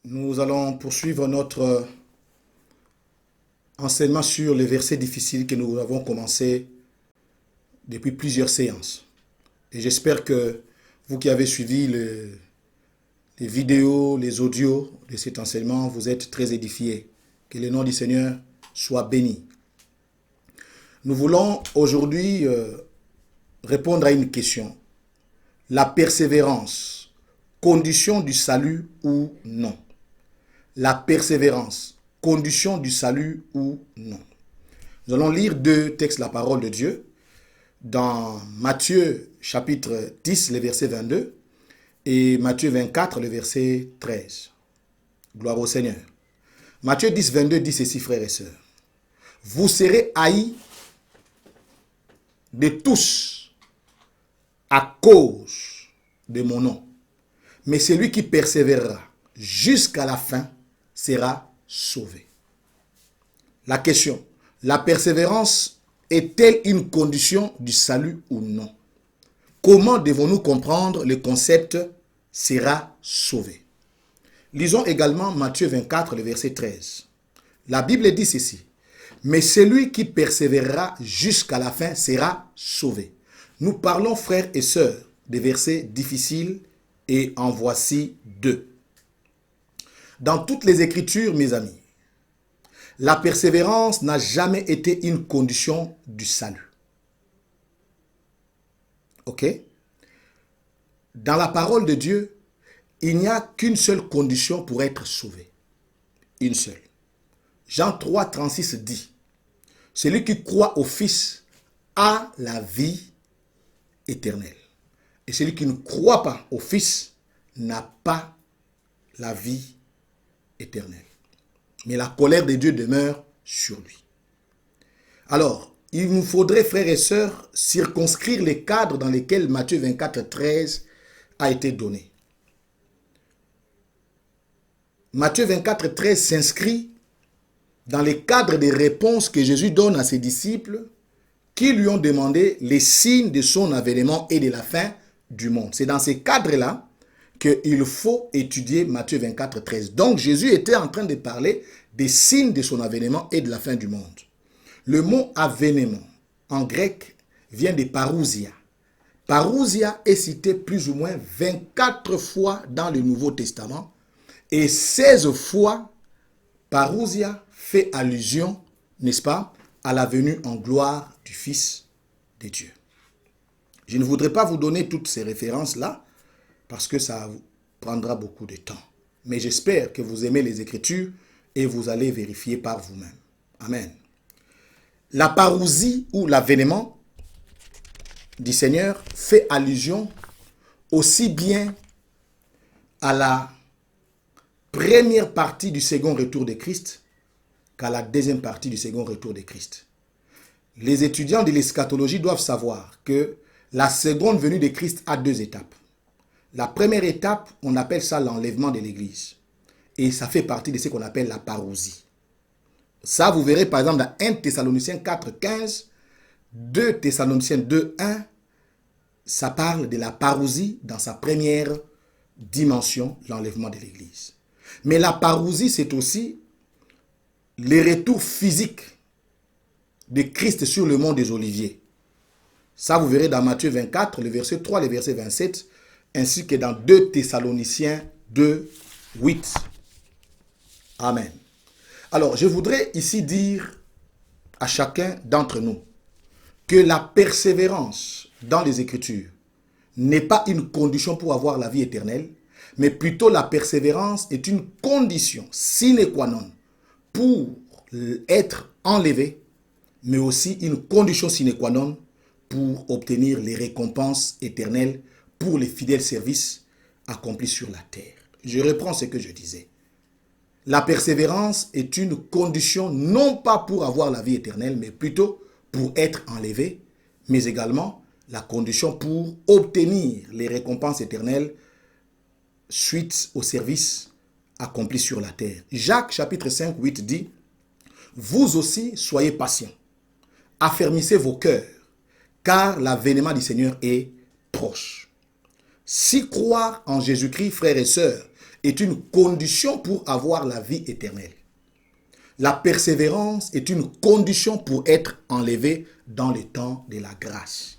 Nous allons poursuivre notre enseignement sur les versets difficiles que nous avons commencé depuis plusieurs séances. Et j'espère que vous qui avez suivi les vidéos, les audios de cet enseignement, vous êtes très édifiés. Que le nom du Seigneur soit béni. Nous voulons aujourd'hui répondre à une question. La persévérance, condition du salut ou non? La persévérance, condition du salut ou non? Nous allons lire deux textes de la parole de Dieu. Dans Matthieu chapitre 10, le verset 22, et Matthieu 24, le verset 13. Gloire au Seigneur. Matthieu 10, 22 dit ceci, frères et sœurs. Vous serez haïs de tous à cause de mon nom. Mais celui qui persévérera jusqu'à la fin sera sauvé. La question, la persévérance est-elle une condition du salut ou non? Comment devons-nous comprendre le concept « sera sauvé » ? Lisons également Matthieu 24, le verset 13. La Bible dit ceci. « Mais celui qui persévérera jusqu'à la fin sera sauvé. » Nous parlons, frères et sœurs, des versets difficiles et en voici deux. Dans toutes les Écritures, mes amis, la persévérance n'a jamais été une condition du salut. Ok? Dans la parole de Dieu, il n'y a qu'une seule condition pour être sauvé. Une seule. Jean 3, 36 dit, « Celui qui croit au Fils a la vie éternelle. Et celui qui ne croit pas au Fils n'a pas la vie éternelle. Mais la colère de Dieu demeure sur lui. » Alors, il nous faudrait, frères et sœurs, circonscrire les cadres dans lesquels Matthieu 24, 13 a été donné. Matthieu 24, 13 s'inscrit dans les cadres des réponses que Jésus donne à ses disciples qui lui ont demandé les signes de son avènement et de la fin du monde. C'est dans ces cadres-là qu'il faut étudier Matthieu 24, 13. Donc Jésus était en train de parler des signes de son avènement et de la fin du monde. Le mot avènement en grec vient de parousia. Parousia est cité plus ou moins 24 fois dans le Nouveau Testament et 16 fois parousia fait allusion, n'est-ce pas, à la venue en gloire du Fils de Dieu. Je ne voudrais pas vous donner toutes ces références-là parce que ça vous prendra beaucoup de temps. Mais j'espère que vous aimez les Écritures et vous allez vérifier par vous-même. Amen. La parousie ou l'avènement du Seigneur fait allusion aussi bien à la première partie du second retour de Christ qu'à la deuxième partie du second retour de Christ. Les étudiants de l'eschatologie doivent savoir que la seconde venue de Christ a deux étapes. La première étape, on appelle ça l'enlèvement de l'Église. Et ça fait partie de ce qu'on appelle la parousie. Ça, vous verrez par exemple dans 1 Thessaloniciens 4, 15, 2 Thessaloniciens 2, 1, ça parle de la parousie dans sa première dimension, l'enlèvement de l'Église. Mais la parousie, c'est aussi les retours physiques de Christ sur le mont des Oliviers. Ça, vous verrez dans Matthieu 24, le verset 3, le verset 27, ainsi que dans 2 Thessaloniciens 2, 8. Amen. Alors, je voudrais ici dire à chacun d'entre nous que la persévérance dans les Écritures n'est pas une condition pour avoir la vie éternelle, mais plutôt la persévérance est une condition sine qua non pour être enlevé, mais aussi une condition sine qua non pour obtenir les récompenses éternelles pour les fidèles services accomplis sur la terre. Je reprends ce que je disais. La persévérance est une condition non pas pour avoir la vie éternelle, mais plutôt pour être enlevé, mais également la condition pour obtenir les récompenses éternelles suite au service accompli sur la terre. Jacques chapitre 5, 8 dit « Vous aussi soyez patients, affermissez vos cœurs, car l'avènement du Seigneur est proche. » Si croire en Jésus-Christ, frères et sœurs, est une condition pour avoir la vie éternelle. La persévérance est une condition pour être enlevé dans le temps de la grâce.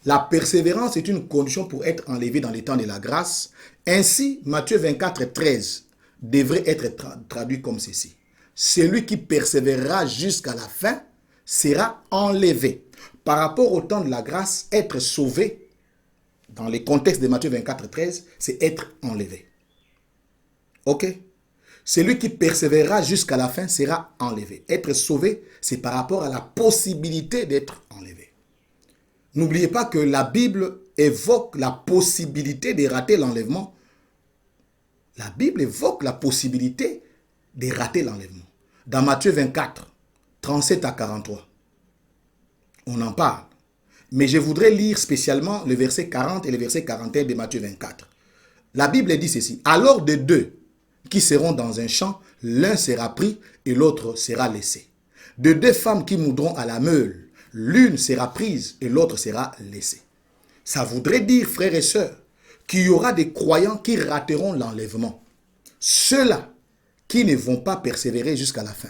La persévérance est une condition pour être enlevé dans le temps de la grâce. Ainsi, Matthieu 24, 13 devrait être traduit comme ceci. Celui qui persévérera jusqu'à la fin sera enlevé. Par rapport au temps de la grâce, être sauvé, dans le contexte de Matthieu 24, 13, c'est être enlevé. Ok? Celui qui persévérera jusqu'à la fin sera enlevé. Être sauvé, c'est par rapport à la possibilité d'être enlevé. N'oubliez pas que la Bible évoque la possibilité de rater l'enlèvement. La Bible évoque la possibilité de rater l'enlèvement. Dans Matthieu 24, 37 à 43, on en parle. Mais je voudrais lire spécialement le verset 40 et le verset 41 de Matthieu 24. La Bible dit ceci. Alors de deux qui seront dans un champ, l'un sera pris et l'autre sera laissé. De deux femmes qui moudront à la meule, l'une sera prise et l'autre sera laissée. Ça voudrait dire, frères et sœurs, qu'il y aura des croyants qui rateront l'enlèvement. Ceux-là qui ne vont pas persévérer jusqu'à la fin,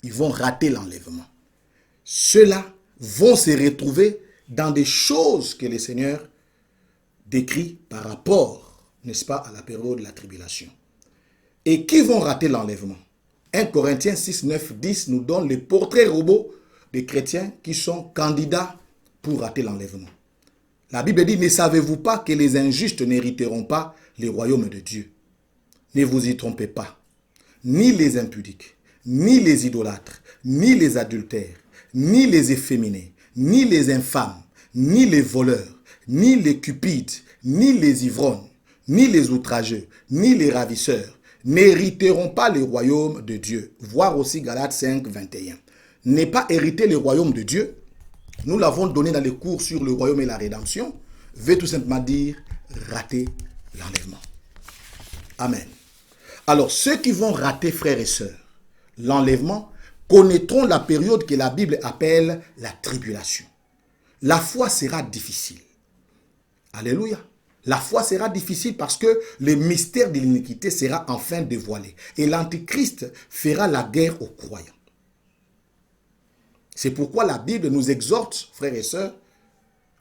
ils vont rater l'enlèvement. Ceux-là vont se retrouver dans des choses que le Seigneur décrit par rapport, n'est-ce pas, à la période de la tribulation. Et qui vont rater l'enlèvement? 1 Corinthiens 6, 9, 10 nous donne le portrait robot des chrétiens qui sont candidats pour rater l'enlèvement. La Bible dit, ne savez-vous pas que les injustes n'hériteront pas le royaume de Dieu? Ne vous y trompez pas. Ni les impudiques, ni les idolâtres, ni les adultères, ni les efféminés, ni les infâmes, ni les voleurs, ni les cupides, ni les ivrognes, ni les outrageux, ni les ravisseurs, n'hériteront pas le royaume de Dieu. Voir aussi Galates 5, 21. Ne pas hériter le royaume de Dieu, nous l'avons donné dans les cours sur le royaume et la rédemption, veut tout simplement dire rater l'enlèvement. Amen. Alors, ceux qui vont rater, frères et sœurs, l'enlèvement, connaîtront la période que la Bible appelle la tribulation. La foi sera difficile. Alléluia. La foi sera difficile parce que le mystère de l'iniquité sera enfin dévoilé. Et l'Antichrist fera la guerre aux croyants. C'est pourquoi la Bible nous exhorte, frères et sœurs,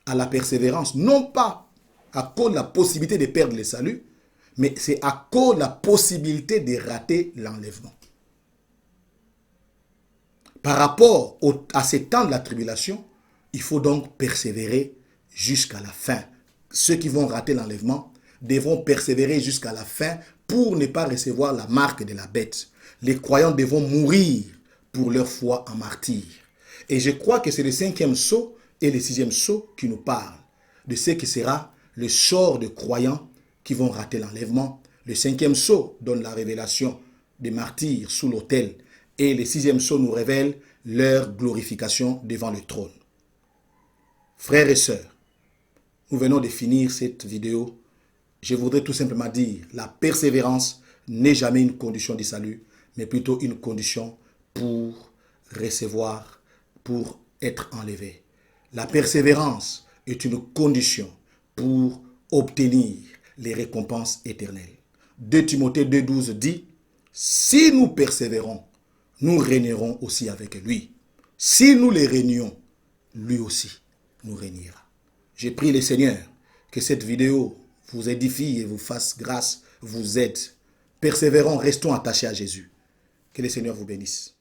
à la persévérance. Non pas à cause de la possibilité de perdre le salut, mais c'est à cause de la possibilité de rater l'enlèvement. Par rapport à ces temps de la tribulation, il faut donc persévérer jusqu'à la fin. Ceux qui vont rater l'enlèvement devront persévérer jusqu'à la fin pour ne pas recevoir la marque de la bête. Les croyants devront mourir pour leur foi en martyr. Et je crois que c'est le 5e sceau et le 6e sceau qui nous parlent de ce qui sera le sort de croyants qui vont rater l'enlèvement. Le 5e sceau donne la révélation des martyrs sous l'autel et le 6e sceau nous révèle leur glorification devant le trône. Frères et sœurs, nous venons de finir cette vidéo. Je voudrais tout simplement dire, la persévérance n'est jamais une condition du salut, mais plutôt une condition pour recevoir, pour être enlevé. La persévérance est une condition pour obtenir les récompenses éternelles. 2 Timothée 2,12 dit, si nous persévérons, nous régnerons aussi avec lui. Si nous les régnons, lui aussi nous régnera. Je prie le Seigneur que cette vidéo vous édifie et vous fasse grâce, vous aide. Persévérons, restons attachés à Jésus. Que le Seigneur vous bénisse.